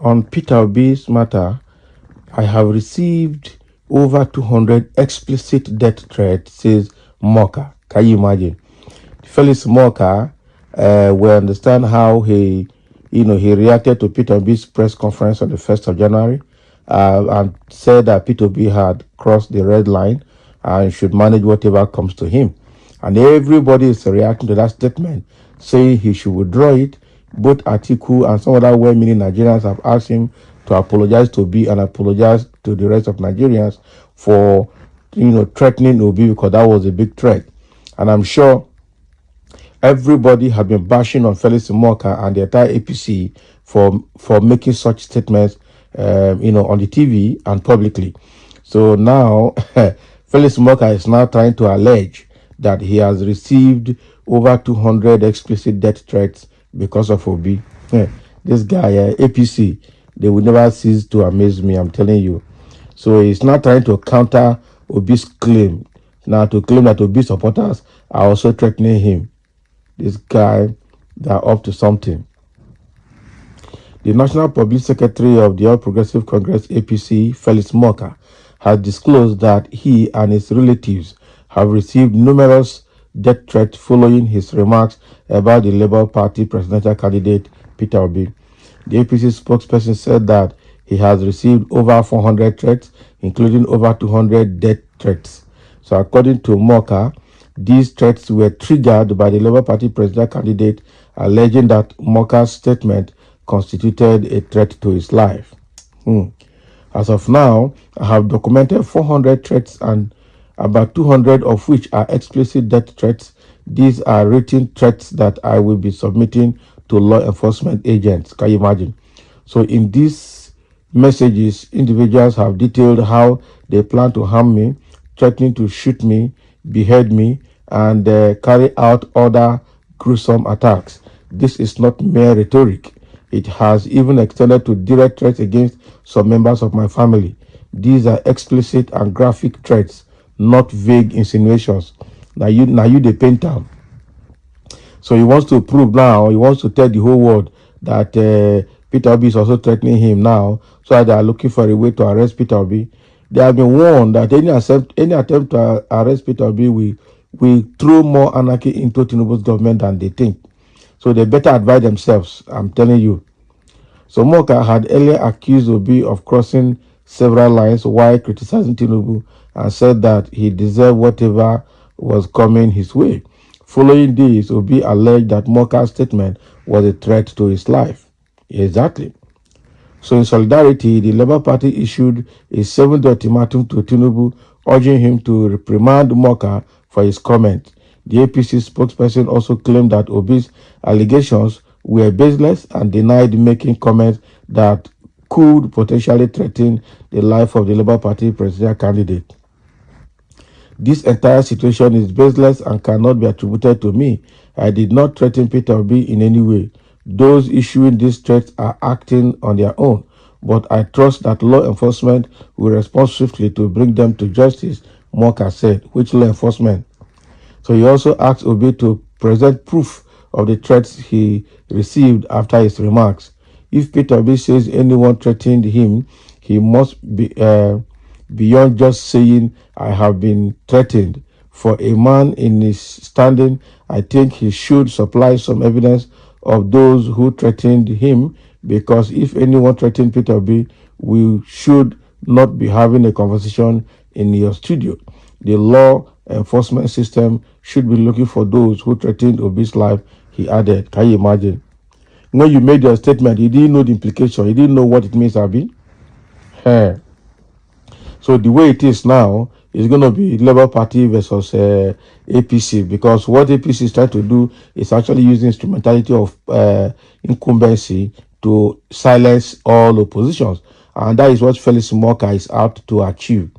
On Peter Obi's matter, I have received over 200 explicit death threats, says Morka. Can you imagine? Felix Morka will understand how he reacted to Peter Obi's press conference on the 1st of January and said that Peter Obi had crossed the red line and should manage whatever comes to him. And everybody is reacting to that statement, saying he should withdraw it. Both Atiku and some other well-meaning Nigerians have asked him to apologize to Obi and apologize to the rest of Nigerians for, threatening Obi, because that was a big threat. And I'm sure everybody has been bashing on Felix Morka and the entire APC for making such statements, on the TV and publicly. So now, Felix Morka is now trying to allege that he has received over 200 explicit death threats because of Obi. This guy, APC, they will never cease to amaze me, I'm telling you. So he's now trying to counter Obi's claim. Now to claim that Obi supporters are also threatening him. This guy, they're up to something. The National Public Secretary of the All Progressive Congress, APC, Felix Morka, has disclosed that he and his relatives have received numerous death threats following his remarks about the Labour Party presidential candidate, Peter Obi. The APC spokesperson said that he has received over 400 threats, including over 200 death threats. So according to Morka, these threats were triggered by the Labour Party presidential candidate, alleging that Morka's statement constituted a threat to his life. As of now, I have documented 400 threats and about 200 of which are explicit death threats. These are written threats that I will be submitting to law enforcement agents. Can you imagine? So in these messages, individuals have detailed how they plan to harm me, threatening to shoot me, behead me, and carry out other gruesome attacks. This is not mere rhetoric. It has even extended to direct threats against some members of my family. These are explicit and graphic threats, not vague insinuations. Now you the painter. So he wants to prove now, he wants to tell the whole world that Peter Obi is also threatening him now, so they are looking for a way to arrest Peter Obi. They have been warned that any attempt to arrest Peter Obi will throw more anarchy into Tinubu's government than they think. So they better advise themselves, I'm telling you. So Morka had earlier accused Obi of crossing several lines while criticizing Tinubu and said that he deserved whatever was coming his way. Following this, Obi alleged that Morka's statement was a threat to his life. Exactly. So in solidarity, the Labour Party issued a 7-day ultimatum to Tinubu, urging him to reprimand Morka for his comment. The APC spokesperson also claimed that Obi's allegations were baseless and denied making comments that could potentially threaten the life of the Labour Party presidential candidate. This entire situation is baseless and cannot be attributed to me. I did not threaten Peter Obi in any way. Those issuing these threats are acting on their own, but I trust that law enforcement will respond swiftly to bring them to justice, Morka said. Which law enforcement? So he also asked Obi to present proof of the threats he received after his remarks. If Peter Obi says anyone threatened him, he must be beyond just saying, I have been threatened. For a man in his standing, I think he should supply some evidence of those who threatened him, because if anyone threatened Peter Obi, we should not be having a conversation in your studio. The law enforcement system should be looking for those who threatened Obi's life, he added. Can you imagine? When you made your statement, you didn't know the implication. You didn't know what it means, Abi. So the way it is now is going to be Labour Party versus APC, because what APC is trying to do is actually using instrumentality of incumbency to silence all oppositions. And that is what Felix Morka is out to achieve.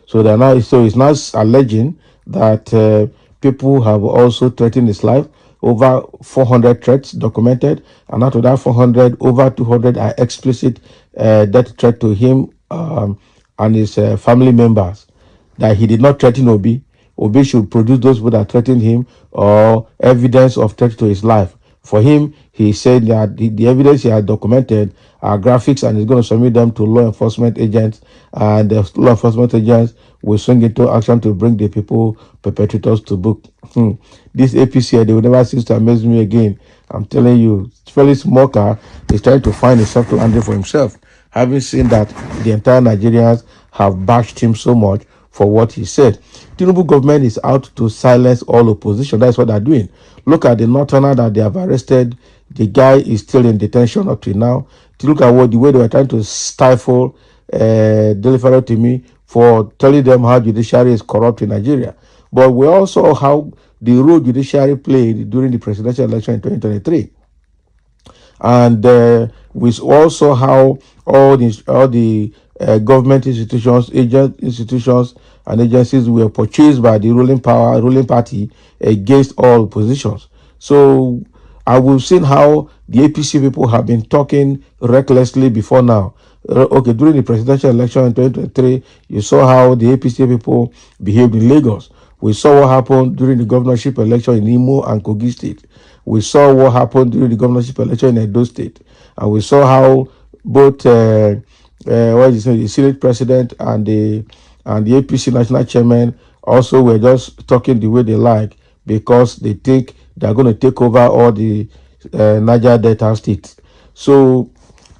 So it's now alleging that people have also threatened his life. Over 400 threats documented, and out of that 400, over 200 are explicit death threat to him and his family members. That he did not threaten Obi. Obi should produce those people that threatened him or evidence of threat to his life For him, he said that the evidence he has documented are graphics, and he's going to submit them to law enforcement agents, and the law enforcement agents will swing into action to bring the people perpetrators to book. This APC, they will never cease to amaze me again. I'm telling you, Felix Morka is trying to find a soft landing for himself, having seen that the entire Nigerians have bashed him so much for what he said. Tinubu government is out to silence all opposition. That's what they're doing. Look at the northerner that they have arrested. The guy is still in detention up to now. To look at the way they were trying to stifle Delivery to me for telling them how judiciary is corrupt in Nigeria. But we also saw how the role judiciary played during the presidential election in 2023. And we also saw how all the government institutions, institutions, and agencies were purchased by the ruling party against all positions. So we've seen how the APC people have been talking recklessly before now. Okay, during the presidential election in 2023, you saw how the APC people behaved in Lagos. We saw what happened during the governorship election in Imo and Kogi State. We saw what happened during the governorship election in Edo State. And we saw how both the Senate president and the APC national chairman also were just talking the way they like, because they think they're going to take over all the Niger Delta states. So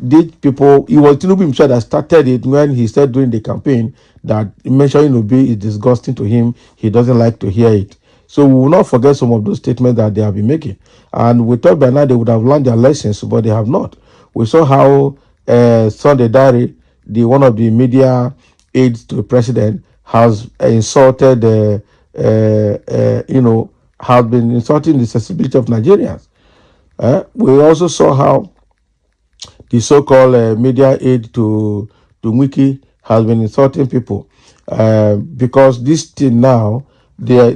these people, it was Tinubu himself that started it when he said during the campaign that mentioning Obi is disgusting to him. He doesn't like to hear it. So we will not forget some of those statements that they have been making. And we thought by now they would have learned their lessons, but they have not. We saw how Sunday Diary, one of the media aides to the president, has insulted, has been insulting the sensibility of Nigerians. We also saw how the so-called media aide to Wiki has been insulting people, because this thing now, they are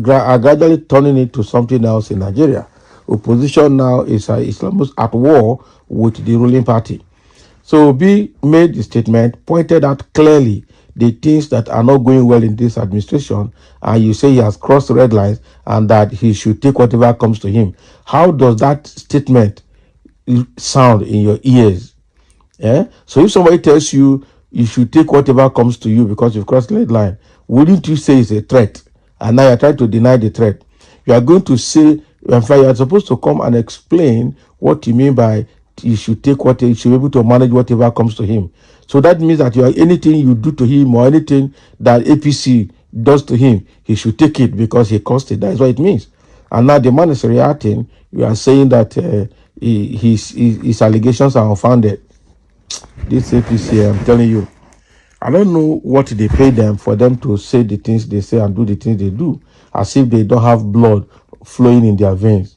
gradually turning it to something else in Nigeria. Opposition now is almost at war with the ruling party. So Obi made the statement, pointed out clearly the things that are not going well in this administration, and you say he has crossed red lines and that he should take whatever comes to him. How does that statement sound in your ears? Yeah. So if somebody tells you you should take whatever comes to you because you've crossed the red line, wouldn't you say it's a threat? And now you're trying to deny the threat. You are going to say, in fact, you are supposed to come and explain what you mean by you should take what you should be able to manage whatever comes to him. So that means that anything you do to him or anything that APC does to him, he should take it because he caused it. That's what it means. And now the man is reacting. You are saying that his allegations are unfounded. This APC, I'm telling you, I don't know what they pay them for them to say the things they say and do the things they do, as if they don't have blood flowing in their veins.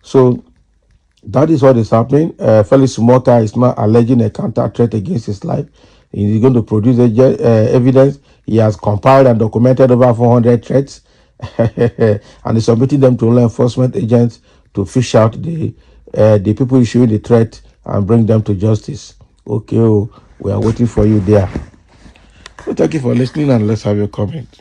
So that is what is happening. Felix Morka is now alleging a counter threat against his life. He's going to produce evidence. He has compiled and documented over 400 threats and is submitting them to law enforcement agents to fish out the people issuing the threat and bring them to justice. Okay, we are waiting for you there. So thank you for listening, and let's have your comment.